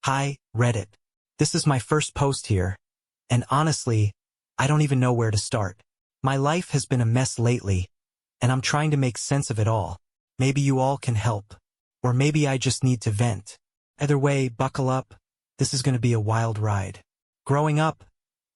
Hi, Reddit. This is my first post here, and honestly, I don't even know where to start. My life has been a mess lately, and I'm trying to make sense of it all. Maybe you all can help. Or maybe I just need to vent. Either way, buckle up. This is going to be a wild ride. Growing up,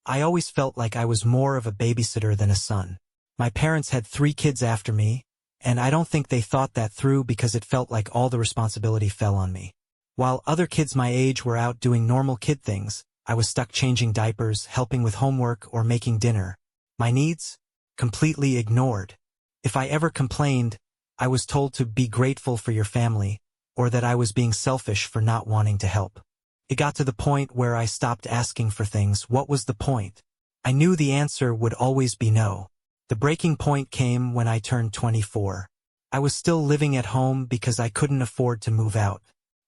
I always felt like I was more of a babysitter than a son. My parents had 3 kids after me, and I don't think they thought that through because it felt like all the responsibility fell on me. While other kids my age were out doing normal kid things, I was stuck changing diapers, helping with homework, or making dinner. My needs? Completely ignored. If I ever complained, I was told to be grateful for your family, or that I was being selfish for not wanting to help. It got to the point where I stopped asking for things. What was the point? I knew the answer would always be no. The breaking point came when I turned 24. I was still living at home because I couldn't afford to move out.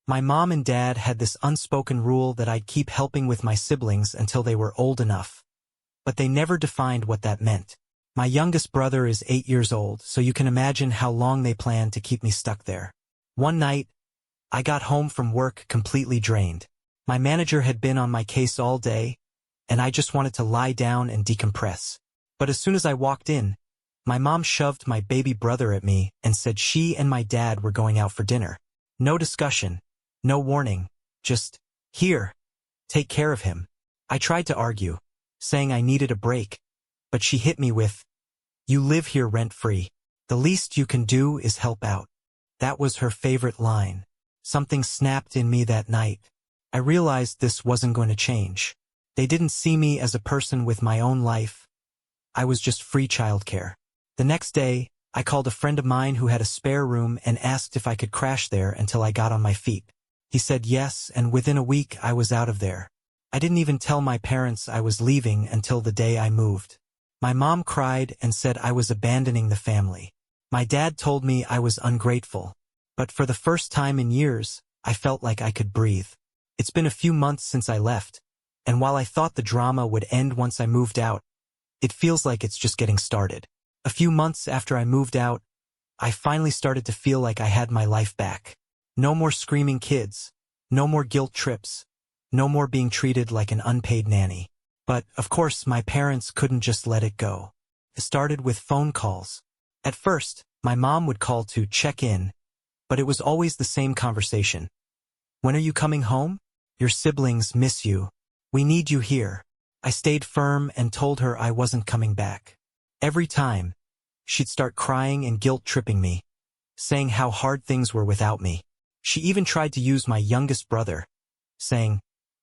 My mom and dad had this unspoken rule that I'd keep helping with my siblings until they were old enough. But they never defined what that meant. My youngest brother is 8 years old, so you can imagine how long they planned to keep me stuck there. One night, I got home from work completely drained. My manager had been on my case all day, and I just wanted to lie down and decompress. But as soon as I walked in, my mom shoved my baby brother at me and said she and my dad were going out for dinner. No discussion, no warning, just, here, take care of him. I tried to argue, saying I needed a break, but she hit me with, you live here rent-free. The least you can do is help out. That was her favorite line. Something snapped in me that night. I realized this wasn't going to change. They didn't see me as a person with my own life. I was just free childcare. The next day, I called a friend of mine who had a spare room and asked if I could crash there until I got on my feet. He said yes, and within a week I was out of there. I didn't even tell my parents I was leaving until the day I moved. My mom cried and said I was abandoning the family. My dad told me I was ungrateful. But for the first time in years, I felt like I could breathe. It's been a few months since I left, and while I thought the drama would end once I moved out, it feels like it's just getting started. A few months after I moved out, I finally started to feel like I had my life back. No more screaming kids, no more guilt trips, no more being treated like an unpaid nanny. But, of course, my parents couldn't just let it go. It started with phone calls. At first, my mom would call to check in, but it was always the same conversation. When are you coming home? Your siblings miss you. We need you here. I stayed firm and told her I wasn't coming back. Every time, she'd start crying and guilt-tripping me, saying how hard things were without me. She even tried to use my youngest brother, saying,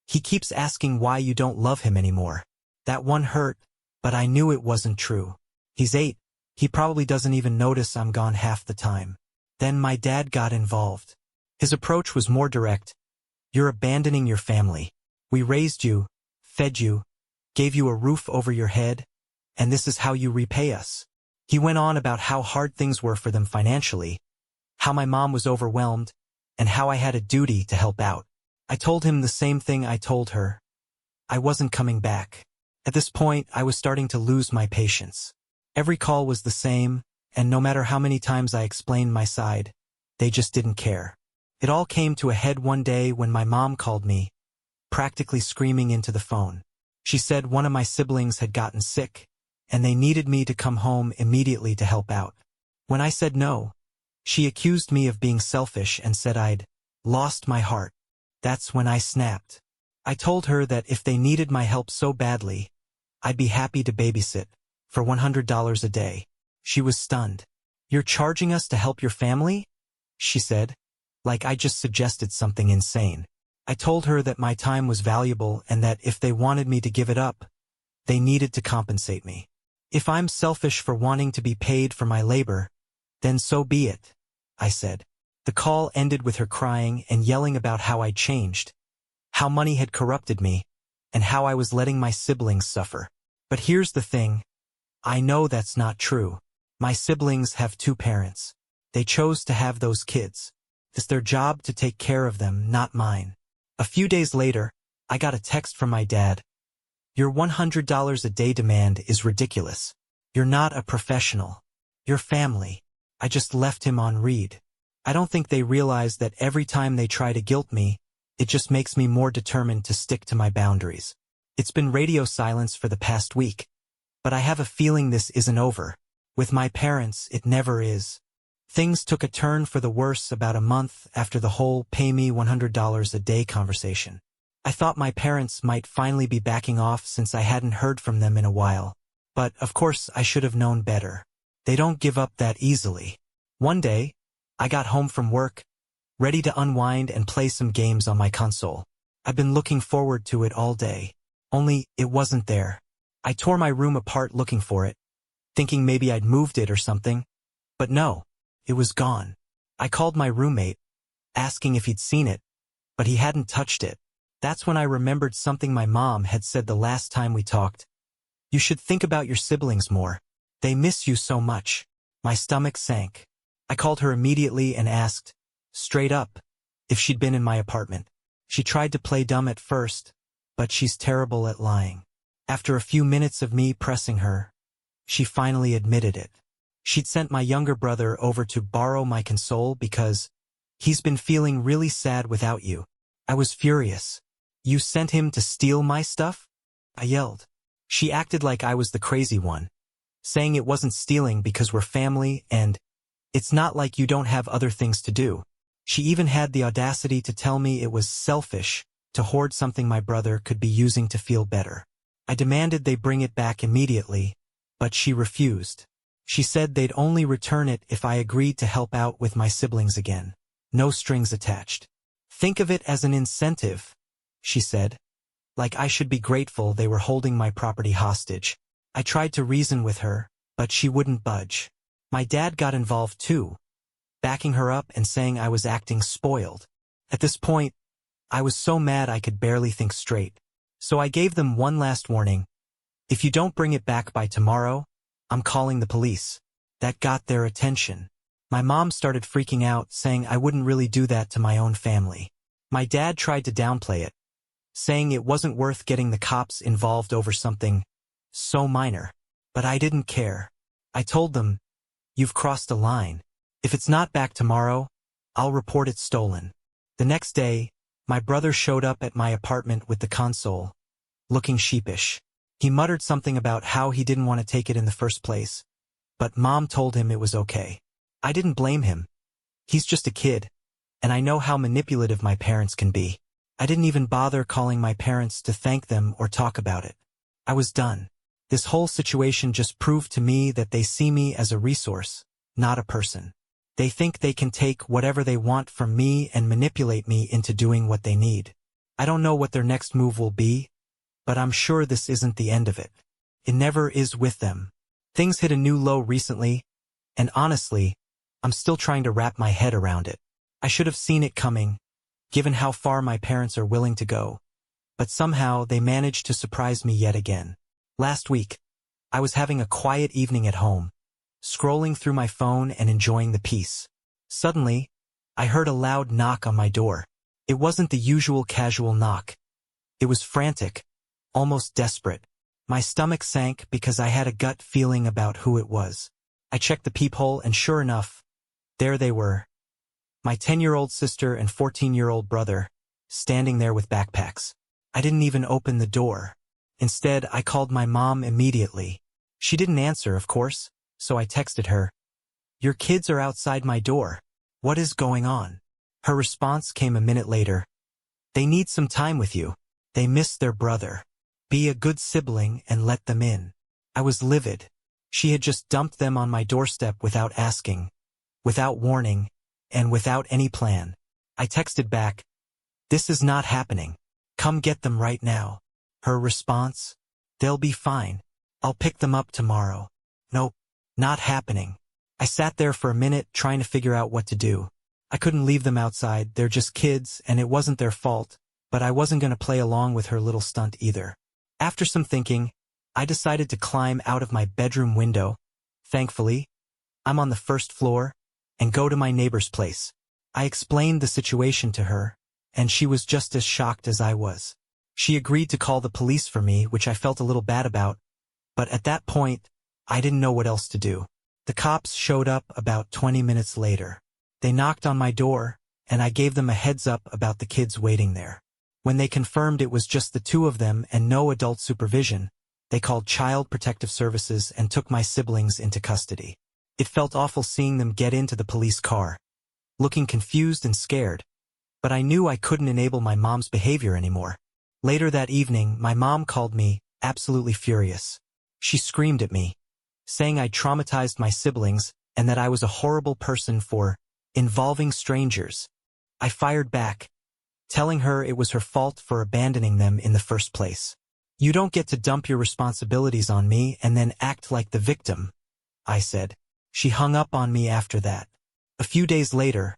he keeps asking why you don't love him anymore. That one hurt, but I knew it wasn't true. He's 8. He probably doesn't even notice I'm gone half the time. Then my dad got involved. His approach was more direct. You're abandoning your family. We raised you, fed you, gave you a roof over your head, and this is how you repay us. He went on about how hard things were for them financially, how my mom was overwhelmed, and how I had a duty to help out. I told him the same thing I told her. I wasn't coming back. At this point, I was starting to lose my patience. Every call was the same, and no matter how many times I explained my side, they just didn't care. It all came to a head one day when my mom called me, practically screaming into the phone. She said one of my siblings had gotten sick, and they needed me to come home immediately to help out. When I said no, she accused me of being selfish and said I'd lost my heart. That's when I snapped. I told her that if they needed my help so badly, I'd be happy to babysit for $100 a day. She was stunned. You're charging us to help your family? She said, like I just suggested something insane. I told her that my time was valuable and that if they wanted me to give it up, they needed to compensate me. If I'm selfish for wanting to be paid for my labor, then so be it, I said. The call ended with her crying and yelling about how I'd changed, how money had corrupted me, and how I was letting my siblings suffer. But here's the thing. I know that's not true. My siblings have 2 parents. They chose to have those kids. It's their job to take care of them, not mine. A few days later, I got a text from my dad. Your $100 a day demand is ridiculous. You're not a professional. You're family. I just left him on read. I don't think they realize that every time they try to guilt me, It just makes me more determined to stick to my boundaries. It's been radio silence for the past week, but I have a feeling this isn't over. With my parents, it never is. Things took a turn for the worse about a month after the whole pay me $100 a day conversation. I thought my parents might finally be backing off since I hadn't heard from them in a while. But, of course, I should have known better. They don't give up that easily. One day, I got home from work, ready to unwind and play some games on my console. I've been looking forward to it all day. Only, it wasn't there. I tore my room apart looking for it, thinking maybe I'd moved it or something. But no, it was gone. I called my roommate, asking if he'd seen it, but he hadn't touched it. That's when I remembered something my mom had said the last time we talked. You should think about your siblings more. They miss you so much. My stomach sank. I called her immediately and asked, straight up, if she'd been in my apartment. She tried to play dumb at first, but she's terrible at lying. After a few minutes of me pressing her, she finally admitted it. She'd sent my younger brother over to borrow my console because he's been feeling really sad without you. I was furious. You sent him to steal my stuff? I yelled. She acted like I was the crazy one, saying it wasn't stealing because we're family and it's not like you don't have other things to do. She even had the audacity to tell me it was selfish to hoard something my brother could be using to feel better. I demanded they bring it back immediately, but she refused. She said they'd only return it if I agreed to help out with my siblings again. No strings attached. Think of it as an incentive, she said. Like I should be grateful they were holding my property hostage. I tried to reason with her, but she wouldn't budge. My dad got involved too, backing her up and saying I was acting spoiled. At this point, I was so mad I could barely think straight. So I gave them one last warning. If you don't bring it back by tomorrow, I'm calling the police. That got their attention. My mom started freaking out, saying I wouldn't really do that to my own family. My dad tried to downplay it, saying it wasn't worth getting the cops involved over something so minor. But I didn't care. I told them, you've crossed a line. If it's not back tomorrow, I'll report it stolen. The next day, my brother showed up at my apartment with the console, looking sheepish. He muttered something about how he didn't want to take it in the first place, but Mom told him it was okay. I didn't blame him. He's just a kid, and I know how manipulative my parents can be. I didn't even bother calling my parents to thank them or talk about it. I was done. This whole situation just proved to me that they see me as a resource, not a person. They think they can take whatever they want from me and manipulate me into doing what they need. I don't know what their next move will be, but I'm sure this isn't the end of it. It never is with them. Things hit a new low recently, and honestly, I'm still trying to wrap my head around it. I should have seen it coming, given how far my parents are willing to go, but somehow they managed to surprise me yet again. Last week, I was having a quiet evening at home, scrolling through my phone and enjoying the peace. Suddenly, I heard a loud knock on my door. It wasn't the usual casual knock. It was frantic, almost desperate. My stomach sank because I had a gut feeling about who it was. I checked the peephole and sure enough, there they were. My 10-year-old sister and 14-year-old brother, standing there with backpacks. I didn't even open the door. Instead, I called my mom immediately. She didn't answer, of course, so I texted her, "Your kids are outside my door. What is going on?" Her response came a minute later. "They need some time with you. They miss their brother. Be a good sibling and let them in." I was livid. She had just dumped them on my doorstep without asking, without warning, and without any plan. I texted back, "This is not happening. Come get them right now." Her response, "They'll be fine. I'll pick them up tomorrow." Nope, not happening. I sat there for a minute trying to figure out what to do. I couldn't leave them outside, they're just kids and it wasn't their fault, but I wasn't going to play along with her little stunt either. After some thinking, I decided to climb out of my bedroom window. Thankfully, I'm on the first floor, and go to my neighbor's place. I explained the situation to her, and she was just as shocked as I was. She agreed to call the police for me, which I felt a little bad about, but at that point, I didn't know what else to do. The cops showed up about 20 minutes later. They knocked on my door, and I gave them a heads up about the kids waiting there. When they confirmed it was just the two of them and no adult supervision, they called Child Protective Services and took my siblings into custody. It felt awful seeing them get into the police car, looking confused and scared, but I knew I couldn't enable my mom's behavior anymore. Later that evening, my mom called me, absolutely furious. She screamed at me, saying I traumatized my siblings and that I was a horrible person for involving strangers. I fired back, telling her it was her fault for abandoning them in the first place. You don't get to dump your responsibilities on me and then act like the victim, I said. She hung up on me after that. A few days later,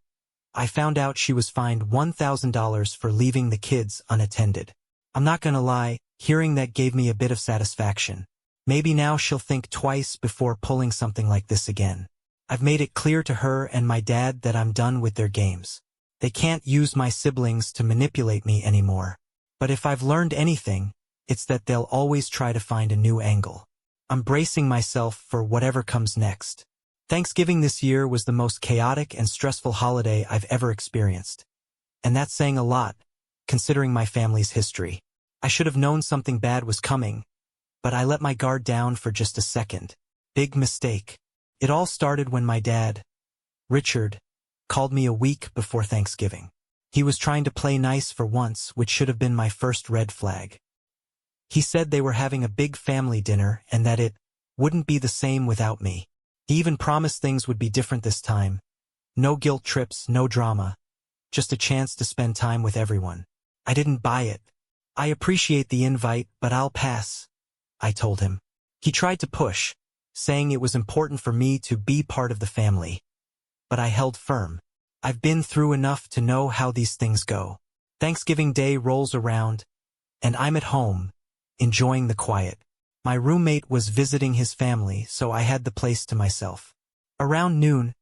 I found out she was fined $1,000 for leaving the kids unattended. I'm not gonna lie, hearing that gave me a bit of satisfaction. Maybe now she'll think twice before pulling something like this again. I've made it clear to her and my dad that I'm done with their games. They can't use my siblings to manipulate me anymore. But if I've learned anything, it's that they'll always try to find a new angle. I'm bracing myself for whatever comes next. Thanksgiving this year was the most chaotic and stressful holiday I've ever experienced. And that's saying a lot, considering my family's history. I should have known something bad was coming, but I let my guard down for just a second. Big mistake. It all started when my dad, Richard, called me a week before Thanksgiving. He was trying to play nice for once, which should have been my first red flag. He said they were having a big family dinner and that it wouldn't be the same without me. He even promised things would be different this time. No guilt trips, no drama. Just a chance to spend time with everyone. I didn't buy it. I appreciate the invite, but I'll pass, I told him. He tried to push, saying it was important for me to be part of the family. But I held firm. I've been through enough to know how these things go. Thanksgiving Day rolls around, and I'm at home, enjoying the quiet. My roommate was visiting his family, so I had the place to myself. Around noon,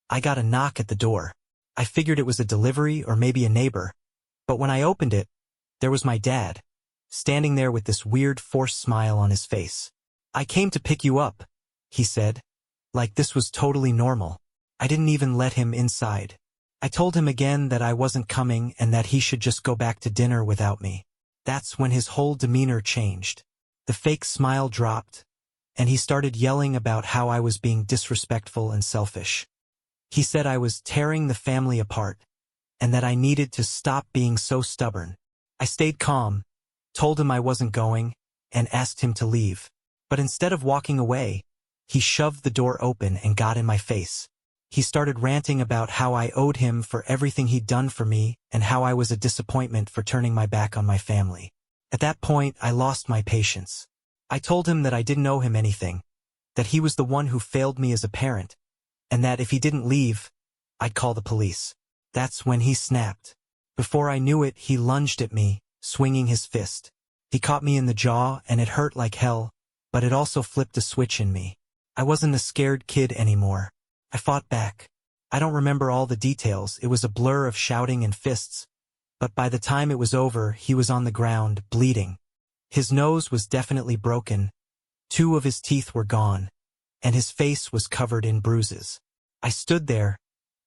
I got a knock at the door. I figured it was a delivery or maybe a neighbor, but when I opened it, there was my dad, standing there with this weird forced smile on his face. I came to pick you up, he said, like this was totally normal. I didn't even let him inside. I told him again that I wasn't coming and that he should just go back to dinner without me. That's when his whole demeanor changed. The fake smile dropped, and he started yelling about how I was being disrespectful and selfish. He said I was tearing the family apart, and that I needed to stop being so stubborn. I stayed calm, told him I wasn't going, and asked him to leave. But instead of walking away, he shoved the door open and got in my face. He started ranting about how I owed him for everything he'd done for me and how I was a disappointment for turning my back on my family. At that point, I lost my patience. I told him that I didn't owe him anything, that he was the one who failed me as a parent, and that if he didn't leave, I'd call the police. That's when he snapped. Before I knew it, he lunged at me, swinging his fist. He caught me in the jaw, and it hurt like hell, but it also flipped a switch in me. I wasn't a scared kid anymore. I fought back. I don't remember all the details, it was a blur of shouting and fists, but by the time it was over, he was on the ground, bleeding. His nose was definitely broken, 2 of his teeth were gone, and his face was covered in bruises. I stood there,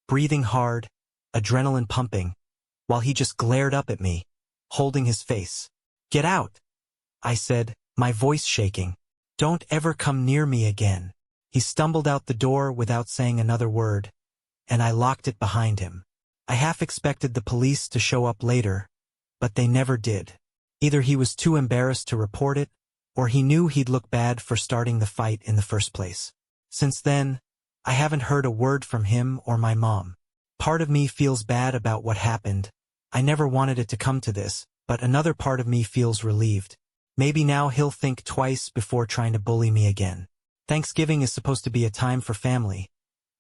breathing hard, adrenaline pumping, while he just glared up at me, holding his face. "Get out," I said, my voice shaking. "Don't ever come near me again." He stumbled out the door without saying another word, and I locked it behind him. I half expected the police to show up later, but they never did. Either he was too embarrassed to report it, or he knew he'd look bad for starting the fight in the first place. Since then, I haven't heard a word from him or my mom. Part of me feels bad about what happened. I never wanted it to come to this, but another part of me feels relieved. Maybe now he'll think twice before trying to bully me again. Thanksgiving is supposed to be a time for family,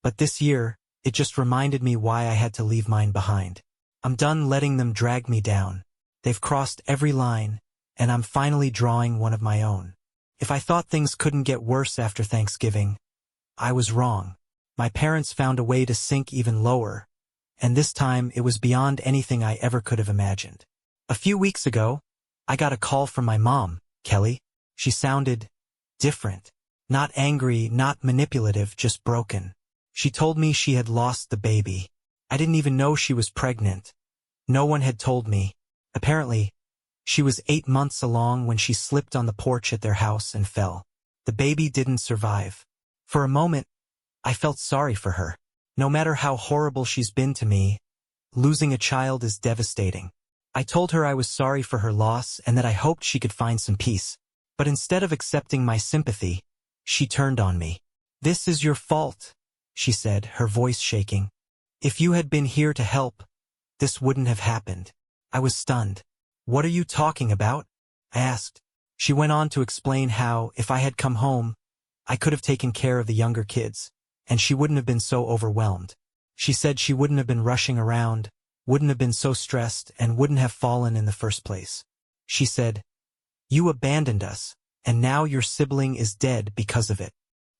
but this year, it just reminded me why I had to leave mine behind. I'm done letting them drag me down. They've crossed every line, and I'm finally drawing one of my own. If I thought things couldn't get worse after Thanksgiving, I was wrong. My parents found a way to sink even lower, and this time it was beyond anything I ever could have imagined. A few weeks ago, I got a call from my mom, Kelly. She sounded different. Not angry, not manipulative, just broken. She told me she had lost the baby. I didn't even know she was pregnant. No one had told me. Apparently, she was 8 months along when she slipped on the porch at their house and fell. The baby didn't survive. For a moment, I felt sorry for her. No matter how horrible she's been to me, losing a child is devastating. I told her I was sorry for her loss and that I hoped she could find some peace. But instead of accepting my sympathy, she turned on me. "This is your fault," she said, her voice shaking. "If you had been here to help, this wouldn't have happened." I was stunned. "What are you talking about?" I asked. She went on to explain how, if I had come home, I could have taken care of the younger kids, and she wouldn't have been so overwhelmed. She said she wouldn't have been rushing around, wouldn't have been so stressed, and wouldn't have fallen in the first place. She said, "You abandoned us, and now your sibling is dead because of it."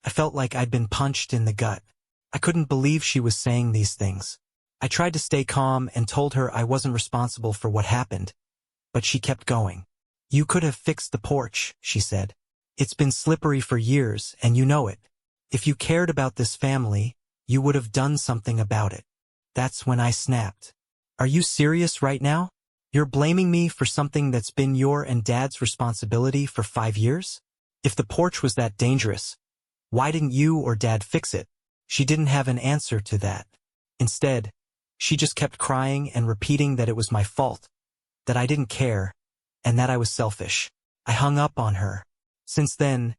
I felt like I'd been punched in the gut. I couldn't believe she was saying these things. I tried to stay calm and told her I wasn't responsible for what happened, but she kept going. "You could have fixed the porch," she said. "It's been slippery for years, and you know it. If you cared about this family, you would have done something about it." That's when I snapped. "Are you serious right now? You're blaming me for something that's been your and Dad's responsibility for 5 years? If the porch was that dangerous, why didn't you or Dad fix it?" She didn't have an answer to that. Instead, she just kept crying and repeating that it was my fault, that I didn't care, and that I was selfish. I hung up on her. Since then,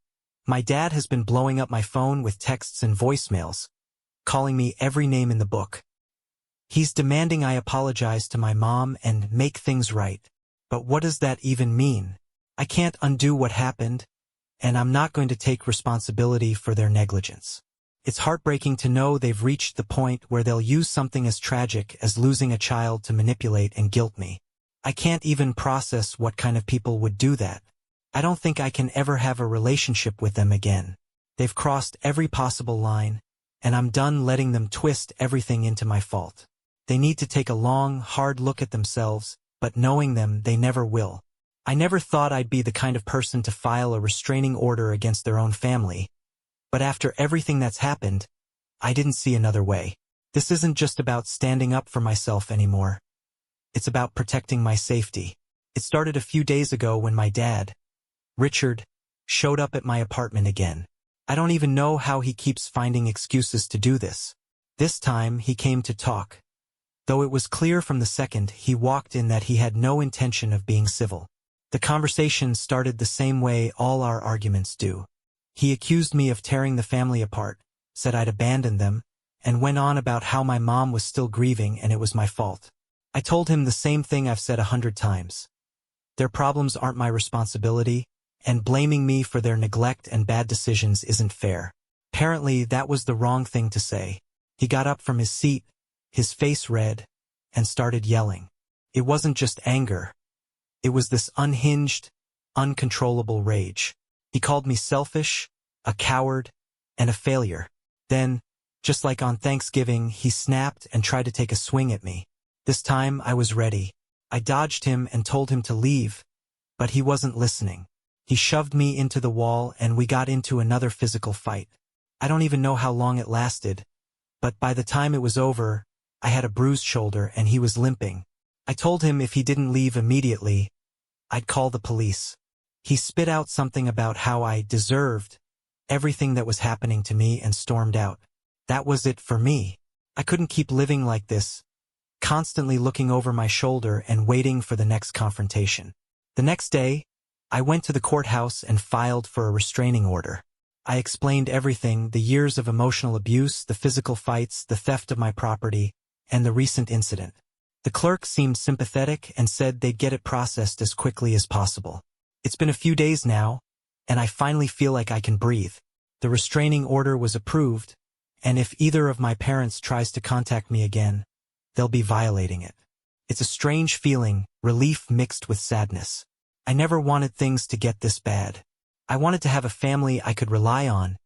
my dad has been blowing up my phone with texts and voicemails, calling me every name in the book. He's demanding I apologize to my mom and make things right. But what does that even mean? I can't undo what happened, and I'm not going to take responsibility for their negligence. It's heartbreaking to know they've reached the point where they'll use something as tragic as losing a child to manipulate and guilt me. I can't even process what kind of people would do that. I don't think I can ever have a relationship with them again. They've crossed every possible line, and I'm done letting them twist everything into my fault. They need to take a long, hard look at themselves, but knowing them, they never will. I never thought I'd be the kind of person to file a restraining order against their own family, but after everything that's happened, I didn't see another way. This isn't just about standing up for myself anymore. It's about protecting my safety. It started a few days ago when my dad, Richard, showed up at my apartment again. I don't even know how he keeps finding excuses to do this. This time, he came to talk, though it was clear from the second he walked in that he had no intention of being civil. The conversation started the same way all our arguments do. He accused me of tearing the family apart, said I'd abandoned them, and went on about how my mom was still grieving and it was my fault. I told him the same thing I've said 100 times. Their problems aren't my responsibility, and blaming me for their neglect and bad decisions isn't fair. Apparently, that was the wrong thing to say. He got up from his seat, his face red, and started yelling. It wasn't just anger. It was this unhinged, uncontrollable rage. He called me selfish, a coward, and a failure. Then, just like on Thanksgiving, he snapped and tried to take a swing at me. This time, I was ready. I dodged him and told him to leave, but he wasn't listening. He shoved me into the wall and we got into another physical fight. I don't even know how long it lasted, but by the time it was over, I had a bruised shoulder and he was limping. I told him if he didn't leave immediately, I'd call the police. He spit out something about how I deserved everything that was happening to me and stormed out. That was it for me. I couldn't keep living like this, constantly looking over my shoulder and waiting for the next confrontation. The next day, I went to the courthouse and filed for a restraining order. I explained everything, the years of emotional abuse, the physical fights, the theft of my property, and the recent incident. The clerk seemed sympathetic and said they'd get it processed as quickly as possible. It's been a few days now, and I finally feel like I can breathe. The restraining order was approved, and if either of my parents tries to contact me again, they'll be violating it. It's a strange feeling, relief mixed with sadness. I never wanted things to get this bad. I wanted to have a family I could rely on,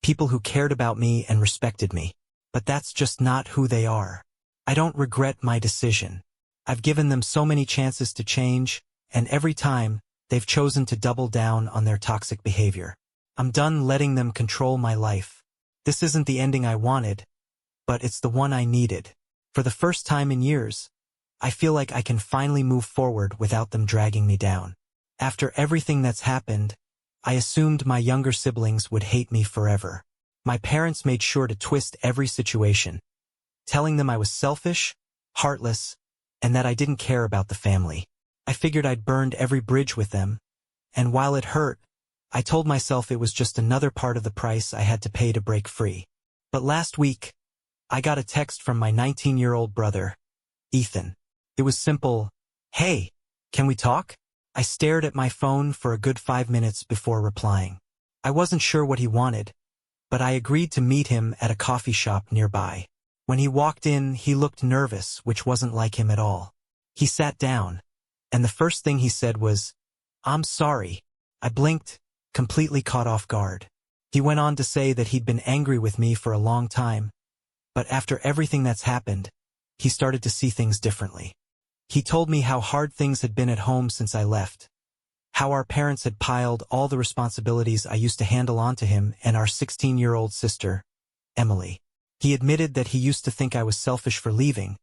people who cared about me and respected me. But that's just not who they are. I don't regret my decision. I've given them so many chances to change, and every time, they've chosen to double down on their toxic behavior. I'm done letting them control my life. This isn't the ending I wanted, but it's the one I needed. For the first time in years, I feel like I can finally move forward without them dragging me down. After everything that's happened, I assumed my younger siblings would hate me forever. My parents made sure to twist every situation, telling them I was selfish, heartless, and that I didn't care about the family. I figured I'd burned every bridge with them, and while it hurt, I told myself it was just another part of the price I had to pay to break free. But last week, I got a text from my 19-year-old brother, Ethan. It was simple, "Hey, can we talk?" I stared at my phone for a good 5 minutes before replying. I wasn't sure what he wanted, but I agreed to meet him at a coffee shop nearby. When he walked in, he looked nervous, which wasn't like him at all. He sat down, and the first thing he said was, "I'm sorry." I blinked, completely caught off guard. He went on to say that he'd been angry with me for a long time, but after everything that's happened, he started to see things differently. He told me how hard things had been at home since I left, how our parents had piled all the responsibilities I used to handle onto him and our 16-year-old sister, Emily. He admitted that he used to think I was selfish for leaving,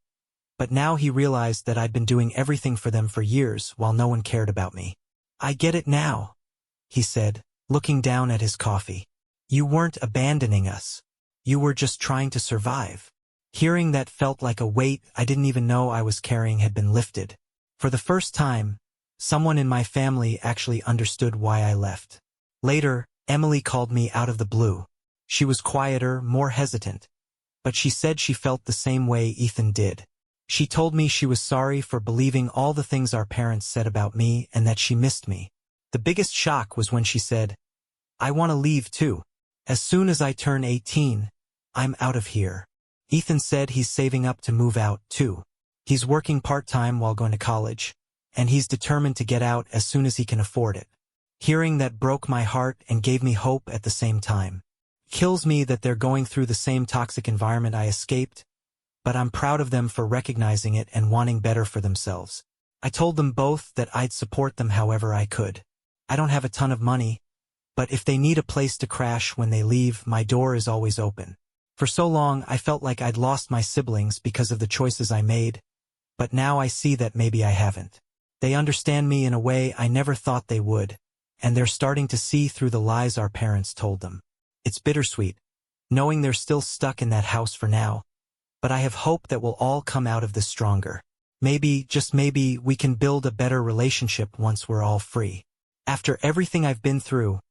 but now he realized that I'd been doing everything for them for years while no one cared about me. "I get it now," he said, looking down at his coffee. "You weren't abandoning us. You were just trying to survive." Hearing that felt like a weight I didn't even know I was carrying had been lifted. For the first time, someone in my family actually understood why I left. Later, Emily called me out of the blue. She was quieter, more hesitant, but she said she felt the same way Ethan did. She told me she was sorry for believing all the things our parents said about me and that she missed me. The biggest shock was when she said, "I want to leave too. As soon as I turn 18, I'm out of here." Ethan said he's saving up to move out too. He's working part-time while going to college, and he's determined to get out as soon as he can afford it. Hearing that broke my heart and gave me hope at the same time. Kills me that they're going through the same toxic environment I escaped, but I'm proud of them for recognizing it and wanting better for themselves. I told them both that I'd support them however I could. I don't have a ton of money, but if they need a place to crash when they leave, my door is always open. For so long, I felt like I'd lost my siblings because of the choices I made, but now I see that maybe I haven't. They understand me in a way I never thought they would, and they're starting to see through the lies our parents told them. It's bittersweet, knowing they're still stuck in that house for now, but I have hope that we'll all come out of this stronger. Maybe, just maybe, we can build a better relationship once we're all free. After everything I've been through,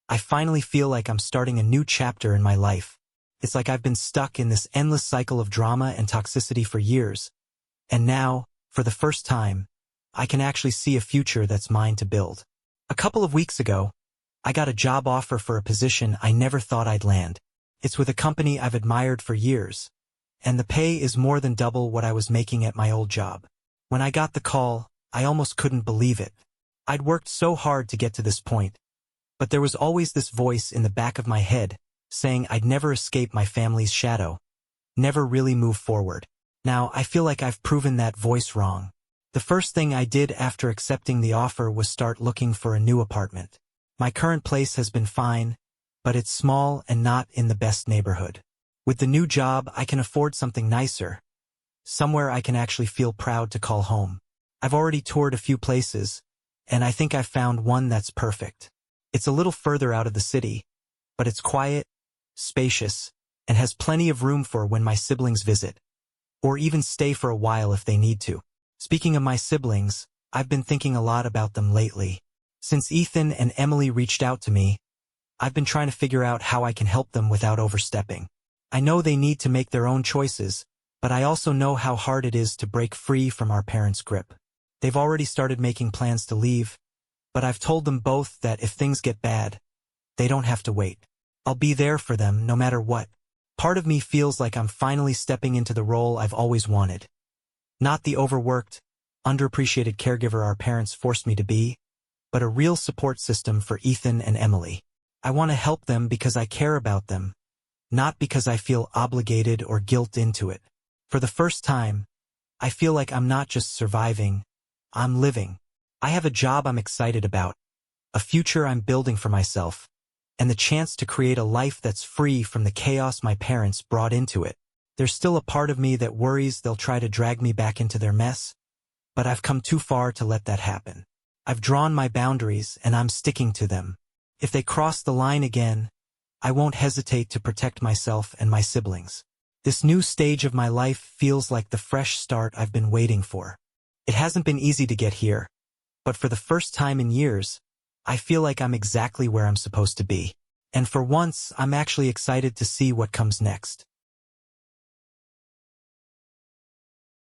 I finally feel like I'm starting a new chapter in my life. It's like I've been stuck in this endless cycle of drama and toxicity for years, and now, for the first time, I can actually see a future that's mine to build. A couple of weeks ago, I got a job offer for a position I never thought I'd land. It's with a company I've admired for years, and the pay is more than double what I was making at my old job. When I got the call, I almost couldn't believe it. I'd worked so hard to get to this point, but there was always this voice in the back of my head saying I'd never escape my family's shadow, never really move forward. Now, I feel like I've proven that voice wrong. The first thing I did after accepting the offer was start looking for a new apartment. My current place has been fine, but it's small and not in the best neighborhood. With the new job, I can afford something nicer, somewhere I can actually feel proud to call home. I've already toured a few places, and I think I've found one that's perfect. It's a little further out of the city, but it's quiet, spacious, and has plenty of room for when my siblings visit, or even stay for a while if they need to. Speaking of my siblings, I've been thinking a lot about them lately. Since Ethan and Emily reached out to me, I've been trying to figure out how I can help them without overstepping. I know they need to make their own choices, but I also know how hard it is to break free from our parents' grip. They've already started making plans to leave, but I've told them both that if things get bad, they don't have to wait. I'll be there for them no matter what. Part of me feels like I'm finally stepping into the role I've always wanted. Not the overworked, underappreciated caregiver our parents forced me to be, but a real support system for Ethan and Emily. I want to help them because I care about them, not because I feel obligated or guilt into it. For the first time, I feel like I'm not just surviving, I'm living. I have a job I'm excited about, a future I'm building for myself, and the chance to create a life that's free from the chaos my parents brought into it. There's still a part of me that worries they'll try to drag me back into their mess, but I've come too far to let that happen. I've drawn my boundaries and I'm sticking to them. If they cross the line again, I won't hesitate to protect myself and my siblings. This new stage of my life feels like the fresh start I've been waiting for. It hasn't been easy to get here, but for the first time in years, I feel like I'm exactly where I'm supposed to be. And for once, I'm actually excited to see what comes next.